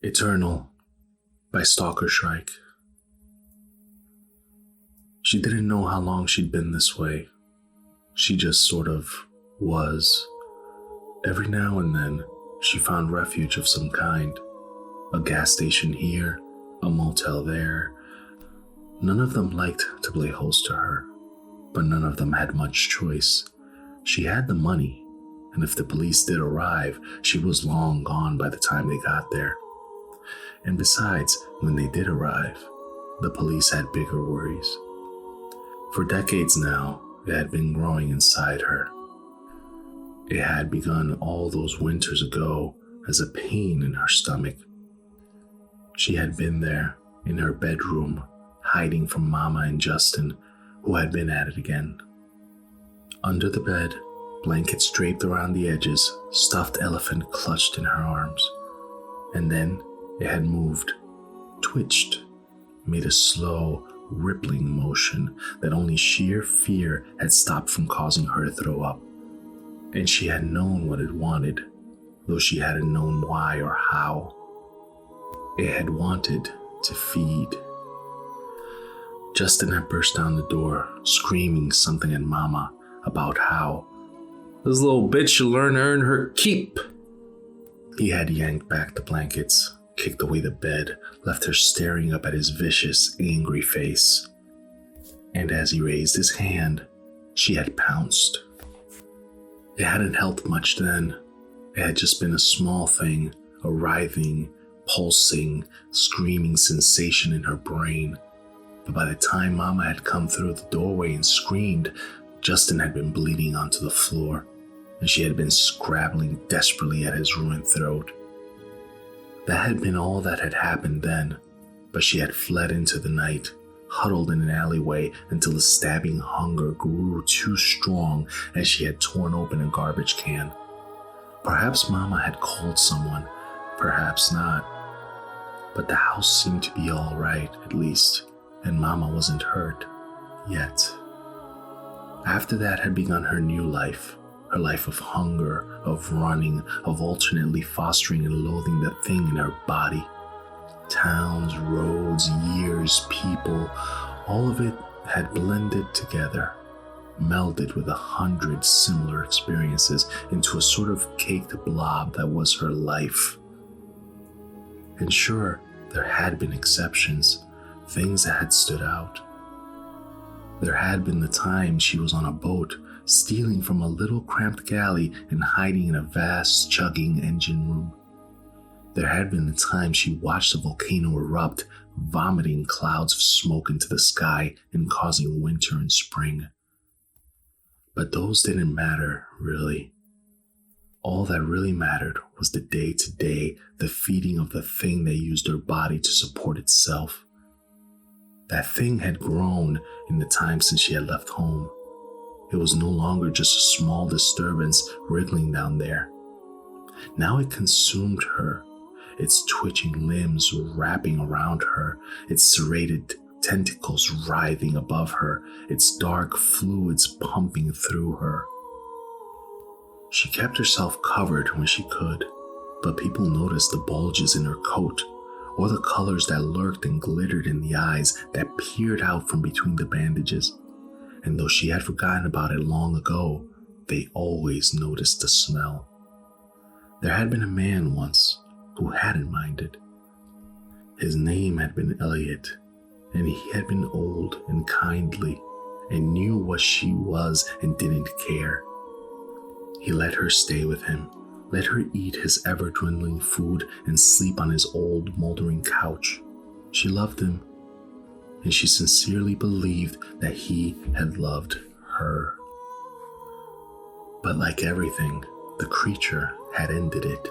Eternal by StalkerShrike. She didn't know how long she'd been this way. She just sort of was. Every now and then, she found refuge of some kind. A gas station here, a motel there. None of them liked to play host to her, but none of them had much choice. She had the money, and if the police did arrive, she was long gone by the time they got there. And besides, when they did arrive, the police had bigger worries. For decades now, it had been growing inside her. It had begun all those winters ago as a pain in her stomach. She had been there in her bedroom, hiding from Mama and Justin, who had been at it again. Under the bed, blankets draped around the edges, stuffed elephant clutched in her arms. And then it had moved, twitched, made a slow, rippling motion that only sheer fear had stopped from causing her to throw up. And she had known what it wanted, though she hadn't known why or how. It had wanted to feed. Justin had burst down the door, screaming something at Mama about how this little bitch should learn to earn her keep. He had yanked back the blankets, kicked away the bed, left her staring up at his vicious, angry face. And as he raised his hand, she had pounced. It hadn't helped much then. It had just been a small thing, a writhing, pulsing, screaming sensation in her brain. But by the time Mama had come through the doorway and screamed, Justin had been bleeding onto the floor, and she had been scrabbling desperately at his ruined throat. That had been all that had happened then, but she had fled into the night, huddled in an alleyway until the stabbing hunger grew too strong as she had torn open a garbage can. Perhaps Mama had called someone, perhaps not. But the house seemed to be all right, at least, and Mama wasn't hurt, yet. After that had begun her new life, her life of hunger, of running, of alternately fostering and loathing the thing in her body. Towns, roads, years, people, all of it had blended together, melded with 100 similar experiences into a sort of caked blob that was her life. And sure, there had been exceptions, things that had stood out. There had been the time she was on a boat, stealing from a little cramped galley and hiding in a vast, chugging engine room. There had been the time she watched a volcano erupt, vomiting clouds of smoke into the sky and causing winter and spring. But those didn't matter, really. All that really mattered was the day-to-day, the feeding of the thing that used her body to support itself. That thing had grown in the time since she had left home. It was no longer just a small disturbance wriggling down there. Now it consumed her, its twitching limbs wrapping around her, its serrated tentacles writhing above her, its dark fluids pumping through her. She kept herself covered when she could, but people noticed the bulges in her coat, or the colors that lurked and glittered in the eyes that peered out from between the bandages. And though she had forgotten about it long ago, they always noticed the smell. There had been a man once who hadn't minded. His name had been Elliot, and he had been old and kindly, and knew what she was and didn't care. He let her stay with him, let her eat his ever-dwindling food and sleep on his old, moldering couch. She loved him, and she sincerely believed that he had loved her. But like everything, the creature had ended it.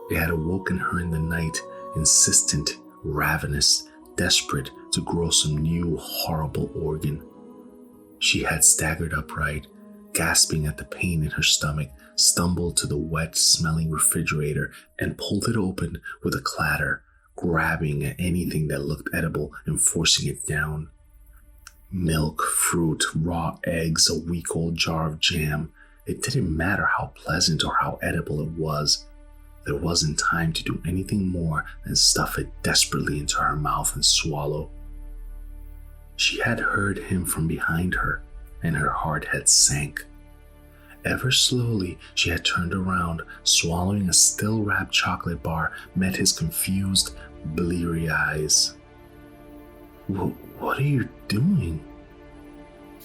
It had awoken her in the night, insistent, ravenous, desperate to grow some new, horrible organ. She had staggered upright, gasping at the pain in her stomach, stumbled to the wet-smelling refrigerator and pulled it open with a clatter, grabbing at anything that looked edible and forcing it down. Milk, fruit, raw eggs, a week-old jar of jam. It didn't matter how pleasant or how edible it was. there wasn't time to do anything more than stuff it desperately into her mouth and swallow. She had heard him from behind her, and her heart had sank. Ever slowly, she had turned around, swallowing a still-wrapped chocolate bar, met his confused, bleary eyes. What are you doing?"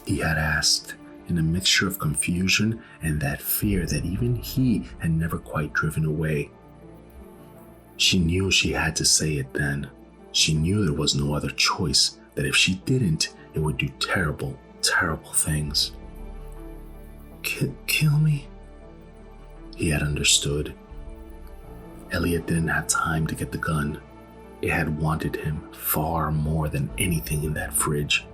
he had asked, in a mixture of confusion and that fear that even he had never quite driven away. She knew she had to say it then. She knew there was no other choice, that if she didn't, it would do terrible, terrible things. Kill me? He had understood. Elliot didn't have time to get the gun. It had wanted him far more than anything in that fridge.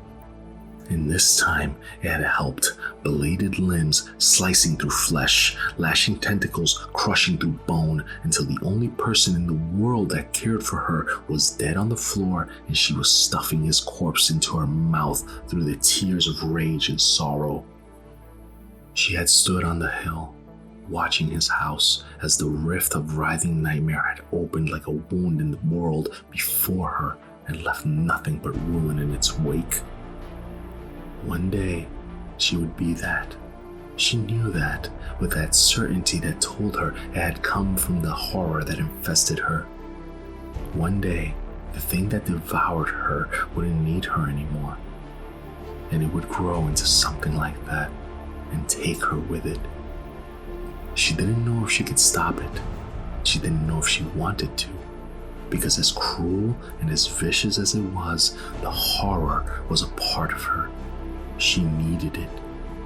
And this time, it had helped. Bladed limbs slicing through flesh, lashing tentacles crushing through bone, until the only person in the world that cared for her was dead on the floor, and she was stuffing his corpse into her mouth through the tears of rage and sorrow. She had stood on the hill, watching his house as the rift of writhing nightmare had opened like a wound in the world before her and left nothing but ruin in its wake. One day, she would be that. She knew that, with that certainty that told her it had come from the horror that infested her. One day, the thing that devoured her wouldn't need her anymore, and it would grow into something like that and take her with it. She didn't know if she could stop it. She didn't know if she wanted to, because as cruel and as vicious as it was, the horror was a part of her. She needed it.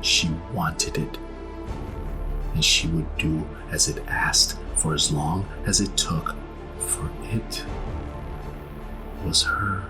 She wanted it. And she would do as it asked for as long as it took, for it was her.